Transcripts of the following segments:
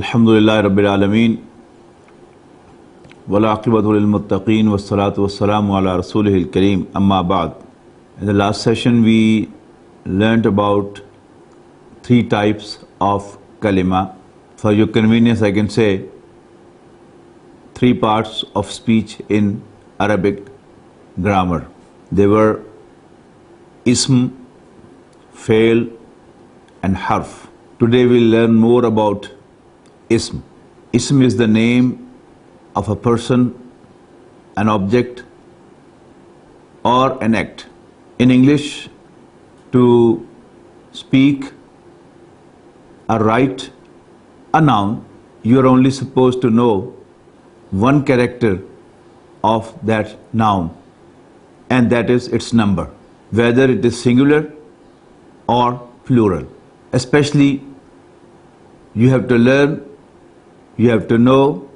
Alhamdulillah Rabbil Alameen wal aqibatu lil muttaqeen was salatu was salamu ala rasulihil kareem amma ba'd. In the last session we learnt about three types of kalima. For your convenience I can say three parts of speech in Arabic grammar. They were ism, fail and harf. Today we'll learn more about ism. Ism is the name of a person, an object or an act. In English, to speak or write a noun, you are only supposed to know one character of that noun, and that is its number, whether it is singular or plural. Especially you have to learn, you have to know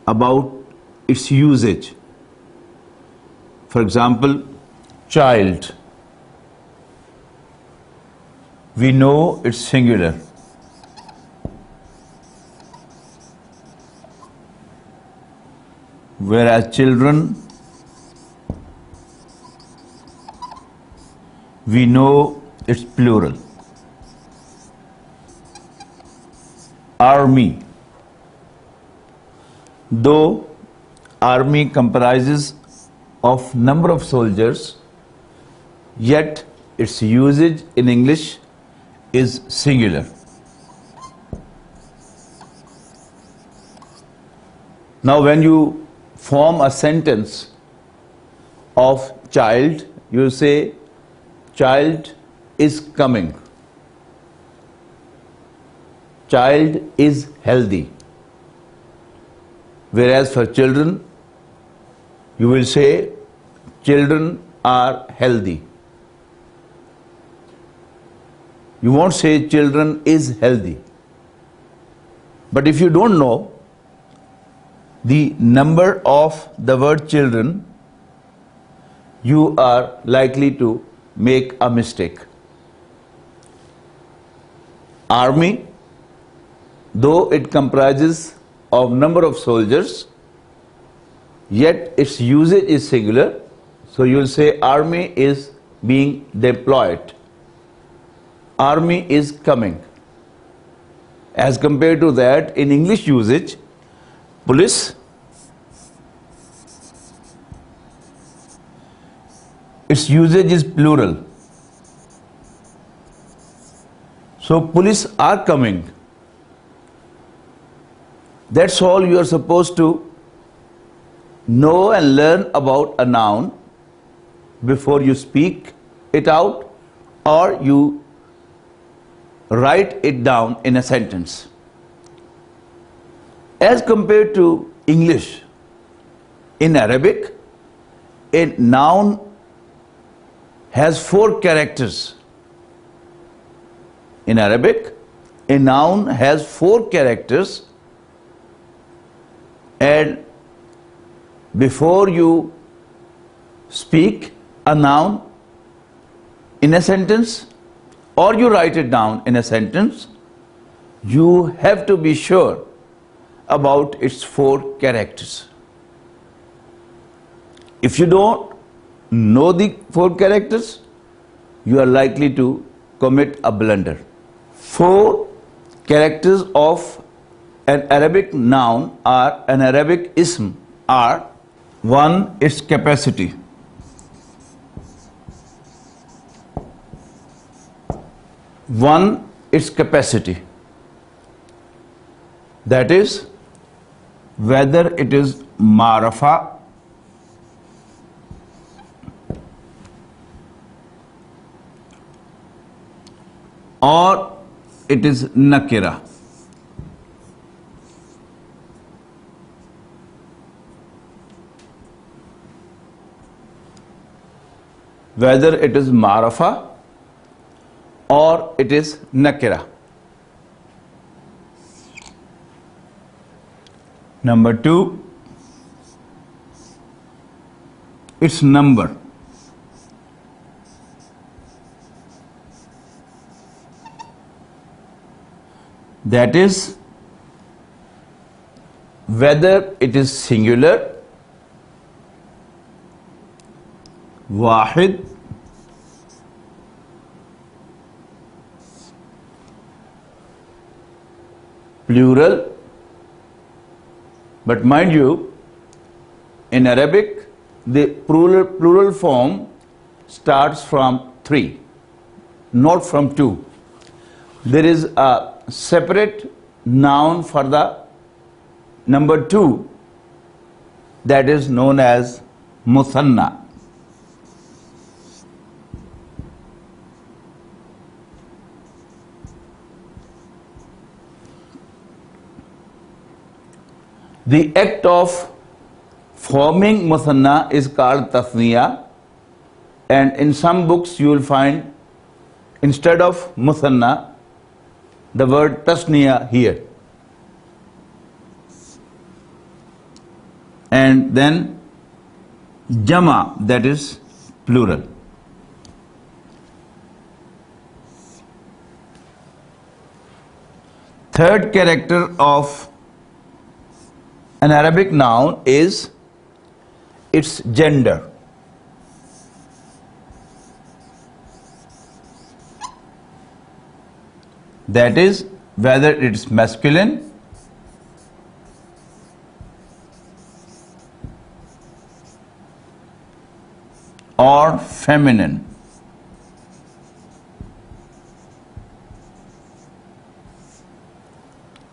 about its usage. For example, child. We know it's singular. Whereas children, we know it's plural. Army. Though army comprises of number of soldiers, yet its usage in English is singular. Now when you form a sentence of child, you say child is coming. Child is healthy. Whereas for children, you will say children are healthy. You won't say children is healthy. But if you don't know the number of the word children, you are likely to make a mistake. Army, though it comprises of number of soldiers, yet its usage is singular, so you will say army is being deployed. Army is coming. As compared to that, in English usage, police, its usage is plural. So police are coming. That's all you are supposed to know and learn about a noun before you speak it out or you write it down in a sentence. As compared to English, in Arabic, a noun has 4 characters. In Arabic, a noun has 4 characters, and before you speak a noun in a sentence or you write it down in a sentence, you have to be sure about its 4 characters. If you don't know the 4 characters, you are likely to commit a blunder. 4 characters of an Arabic noun or an Arabic ism are: 1, its capacity. 1, its capacity. That is, whether it is ma'rafa or it is nakira. Whether it is ma'rafa or it is nakira. Number 2, its number. That is, whether it is singular, wahid, plural. But mind you, in Arabic, the plural form starts from 3, not from 2. There is a separate noun for the number 2 that is known as muthanna. The act of forming muthanna is called tasniya, and in some books you will find instead of muthanna the word tasniya here. And then jama, that is plural. Third character of an Arabic noun is its gender. That is, whether it's masculine or feminine.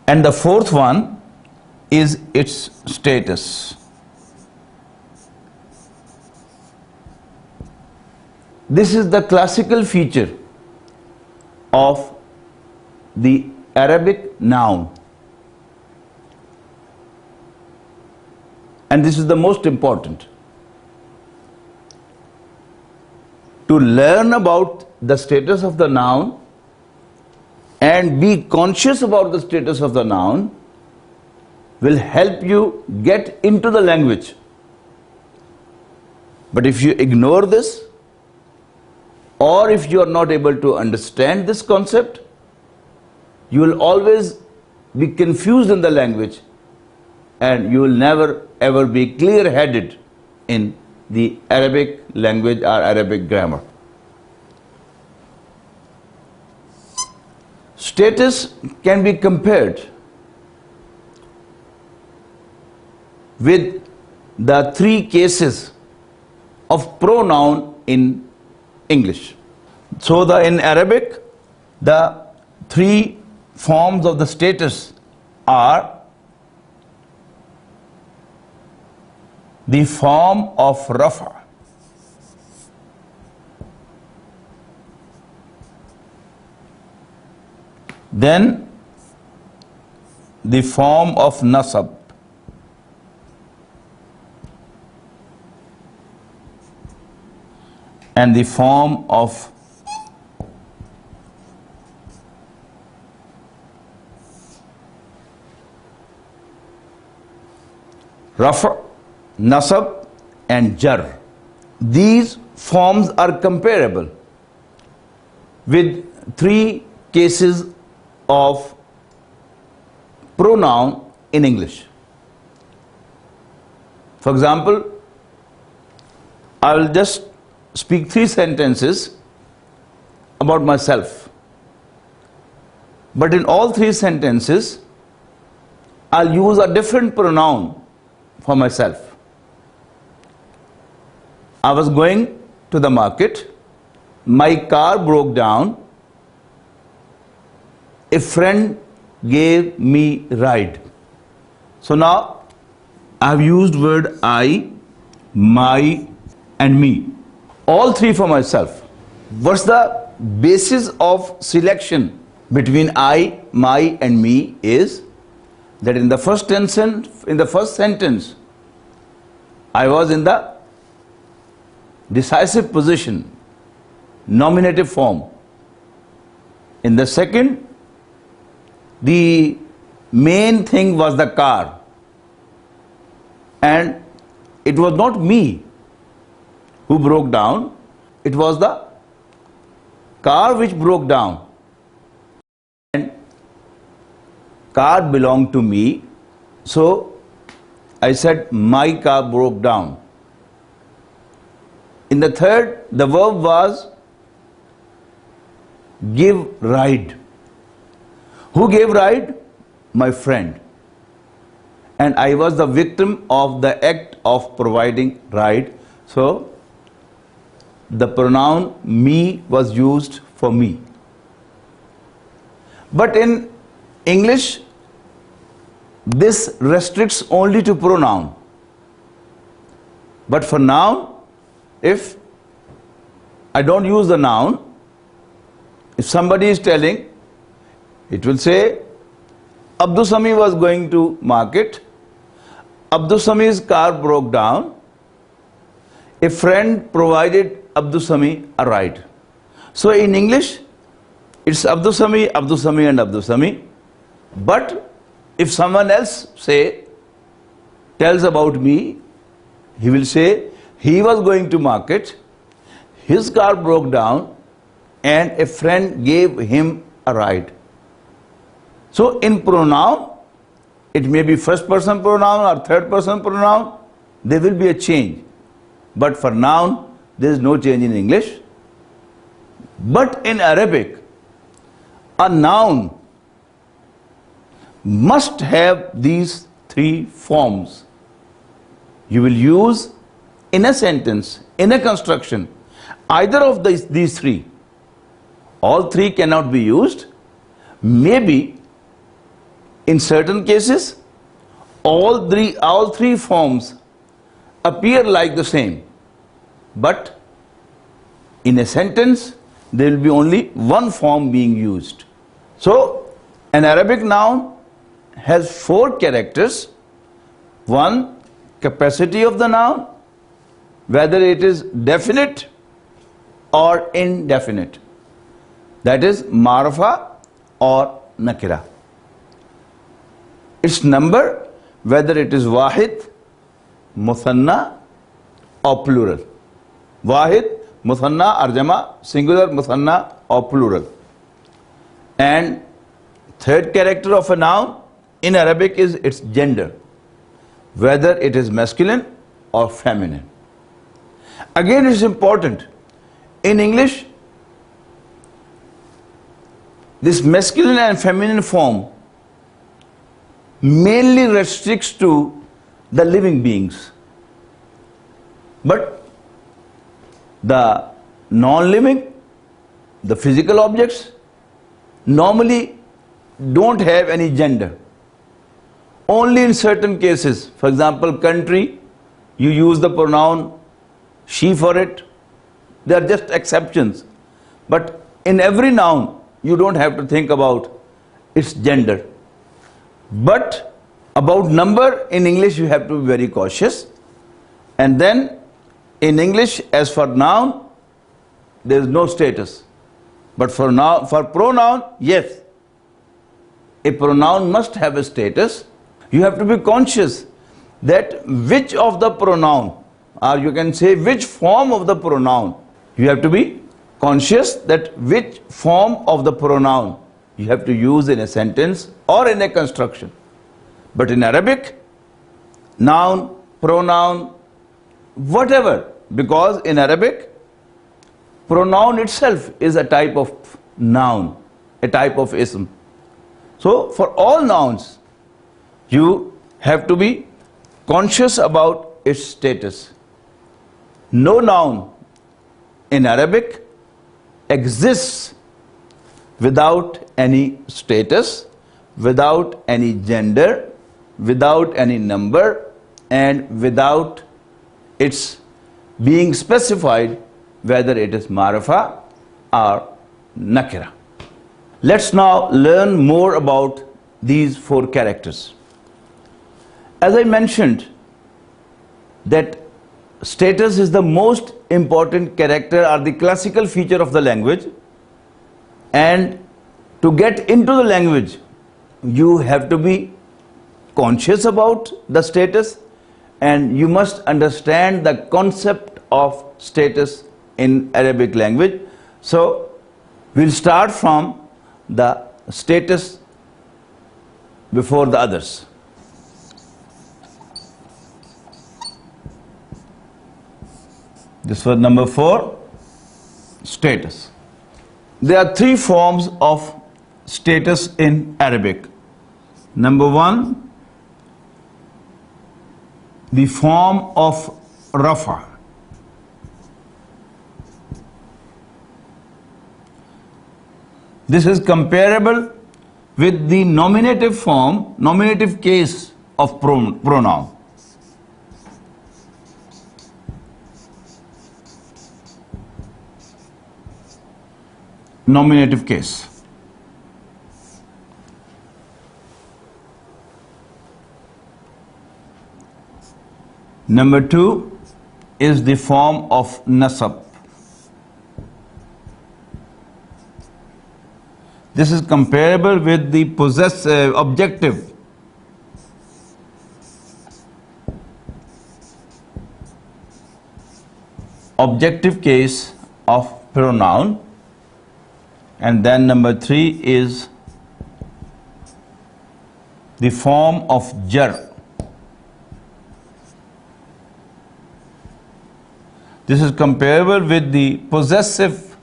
And the fourth one is its status. This is the classical feature of the Arabic noun. And this is the most important. To learn about the status of the noun and be conscious about the status of the noun will help you get into the language. But if you ignore this, or if you are not able to understand this concept, you will always be confused in the language and you will never ever be clear-headed in the Arabic language or Arabic grammar. Status can be compared with the 3 cases of pronoun in English. So in Arabic, the 3 forms of the status are the form of rafa, then the form of nasab, and the form of rafa, nasab and jar. These forms are comparable with 3 cases of pronoun in English. For example, I will just speak 3 sentences about myself. But in all 3 sentences, I'll use a different pronoun for myself. I was going to the market, my car broke down, a friend gave me ride. So now I've used word I, my and me. All 3 for myself. What's the basis of selection between I, my and me is that in the first sentence, I was in the decisive position, nominative form. In the second, the main thing was the car. And it was not me who broke down, it was the car which broke down. And car belonged to me, so I said my car broke down. In the third, the verb was give ride. Who gave ride? My friend. And I was the victim of the act of providing ride. So the pronoun me was used for me. But in English, this restricts only to pronoun. But for noun, if I don't use the noun, if somebody is telling, it will say, Abdussamie was going to market, Abdussamie's car broke down, a friend provided Abdussamie a ride. So in English, it's Abdussamie, Abdussamie and Abdussamie. But if someone else tells about me, he will say, he was going to market, his car broke down, and a friend gave him a ride. So in pronoun, it may be first person pronoun or third person pronoun, there will be a change. But for noun, there is no change in English. But in Arabic, a noun must have these three forms. You will use in a sentence, in a construction, either of these three. All three cannot be used. Maybe in certain cases, all three forms appear like the same. But in a sentence, there will be only one form being used. So an Arabic noun has four characters. One, capacity of the noun, whether it is definite or indefinite. That is ma'rifa or nakira. Its number, whether it is wahid, muthanna or plural. Wahid, muthanna, arjama, singular, muthanna or plural. And third character of a noun in Arabic is its gender, whether it is masculine or feminine. Again, it's important. In English, this masculine and feminine form mainly restricts to the living beings. But the non-living, the physical objects, normally don't have any gender. Only in certain cases, for example, country, you use the pronoun she for it. They are just exceptions. But in every noun, you don't have to think about its gender. But about number, in English, you have to be very cautious. And then, in English, as for noun, there is no status. But for pronoun, yes. A pronoun must have a status. You have to be conscious that which of the pronoun, or you can say which form of the pronoun, you have to be conscious that which form of the pronoun you have to use in a sentence or in a construction. But in Arabic, noun, pronoun, whatever, because in Arabic, pronoun itself is a type of noun, a type of ism. So for all nouns, you have to be conscious about its status. No noun in Arabic exists without any status, without any gender, without any number, and without its being specified whether it is ma'rifa or nakira. Let's now learn more about these four characters. As I mentioned, that status is the most important character or the classical feature of the language, and to get into the language, you have to be conscious about the status, and you must understand the concept of status in Arabic language. So we'll start from the status before the others. This was number 4, status. There are 3 forms of status in Arabic. Number 1, the form of rafa. This is comparable with the nominative form, nominative case of pronoun. Nominative case. Number 2 is the form of nasab. This is comparable with the possessive objective. Objective case of pronoun. And then number 3 is the form of jar. This is comparable with the possessive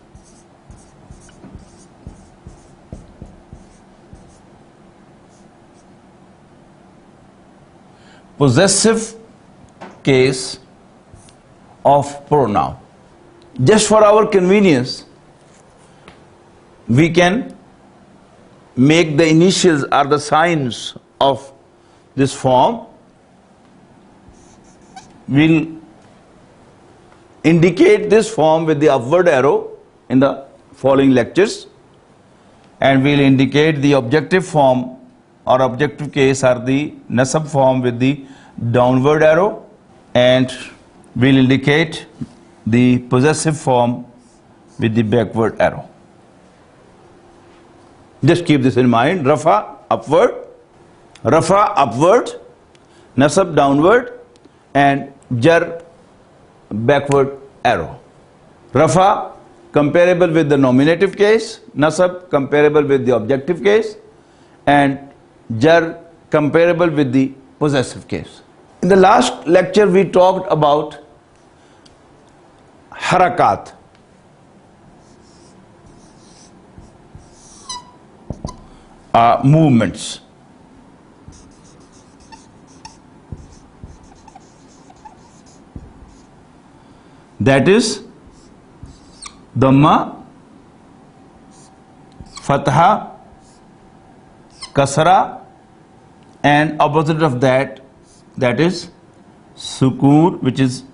case of pronoun. Just for our convenience, we can make the initials or the signs of this form. We'll indicate this form with the upward arrow in the following lectures, and we'll indicate the objective form or objective case or the nasab form with the downward arrow, and we'll indicate the possessive form with the backward arrow. Just keep this in mind. Rafa upward, nasab downward, and jar backward arrow. Rafa comparable with the nominative case, nasab comparable with the objective case, and jar comparable with the possessive case. In the last lecture we talked about harakat. Movements. That is Dhamma, Fatha, Kasra, and opposite of that, that is Sukoon, which is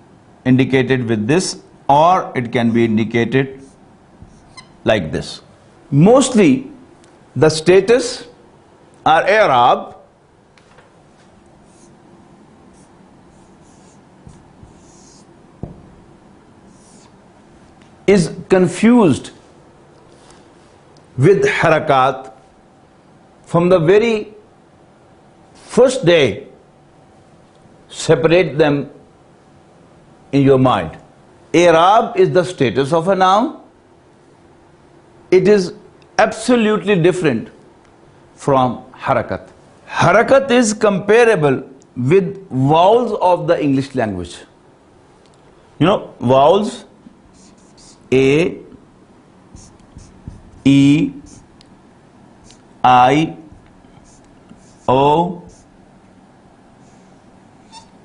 indicated with this, or it can be indicated like this. Mostly the status or i'rab is confused with harakat from the very first day. Separate them in your mind. I'rab is the status of a noun. It is absolutely different from harakat. Harakat is comparable with vowels of the English language. You know, vowels A, E, I, O,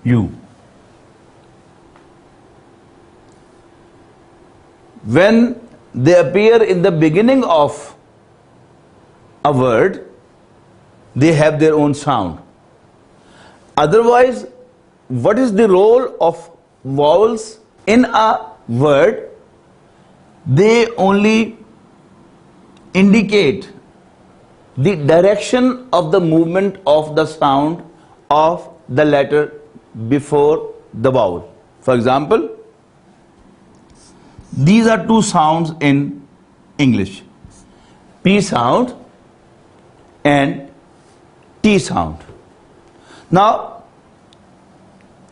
U. When they appear in the beginning of a word, they have their own sound. Otherwise, what is the role of vowels in a word? They only indicate the direction of the movement of the sound of the letter before the vowel. For example, these are two sounds in English: P sound and T sound. Now,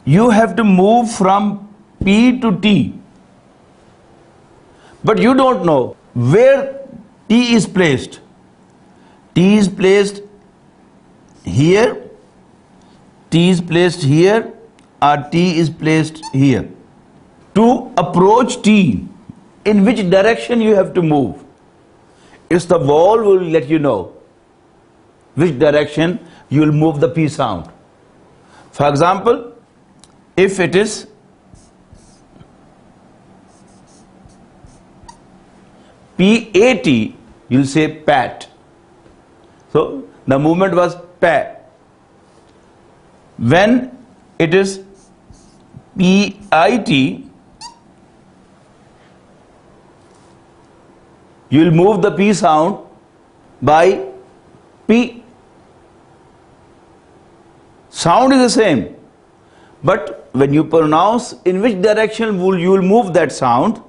you have to move from P to T, but you don't know where T is placed. T is placed here, T is placed here, or T is placed here. To approach T, in which direction you have to move. It's the vowel will let you know which direction you will move the P sound. For example, if it is P-A-T, you'll say pat. So the movement was pat. When it is P-I-T, you will move the P sound by P. Sound is the same, but when you pronounce in which direction you will move that sound,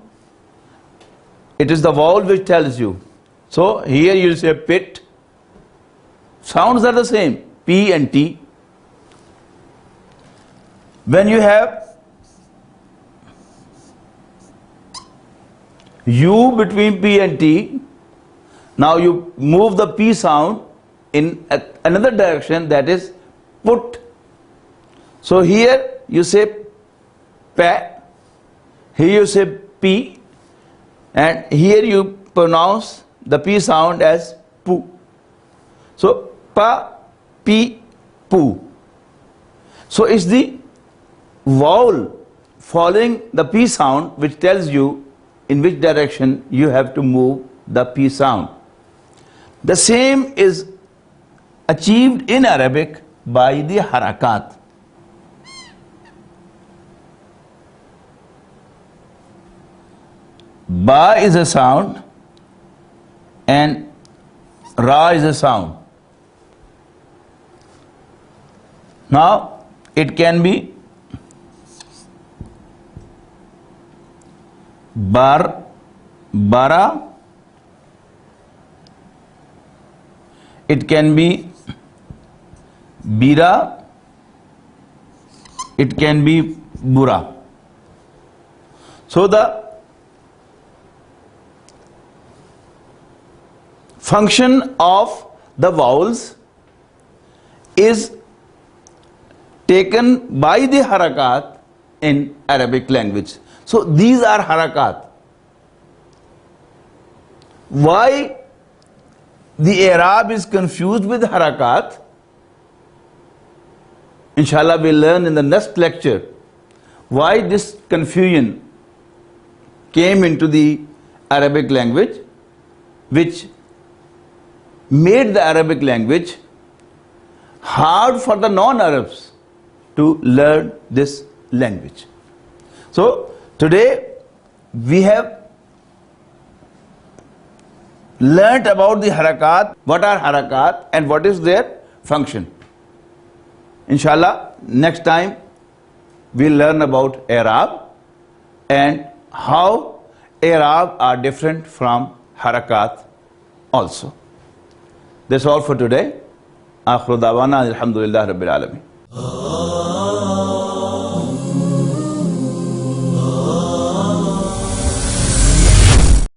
it is the vowel which tells you. So here you will say pit. Sounds are the same, P and T. When you have U between P and T, now you move the P sound in another direction, that is put. So here you say pa, here you say P, and here you pronounce the P sound as pu. So pa, pi, pu. So it's the vowel following the P sound which tells you in which direction you have to move the P sound. The same is achieved in Arabic by the harakat. Ba is a sound and Ra is a sound. Now it can be bar, bara, it can be bira, it can be bura. So the function of the vowels is taken by the harakat in Arabic language. So these are harakat. Why the Arab is confused with harakat? Inshallah we'll learn in the next lecture why this confusion came into the Arabic language, which made the Arabic language hard for the non-Arabs to learn this language. So today we have learnt about the harakat, what are harakat and what is their function. Inshallah next time we'll learn about Arab and how Arab are different from harakat also. That's all for today. Akhiru da'wana alhamdulillah rabbil alamin.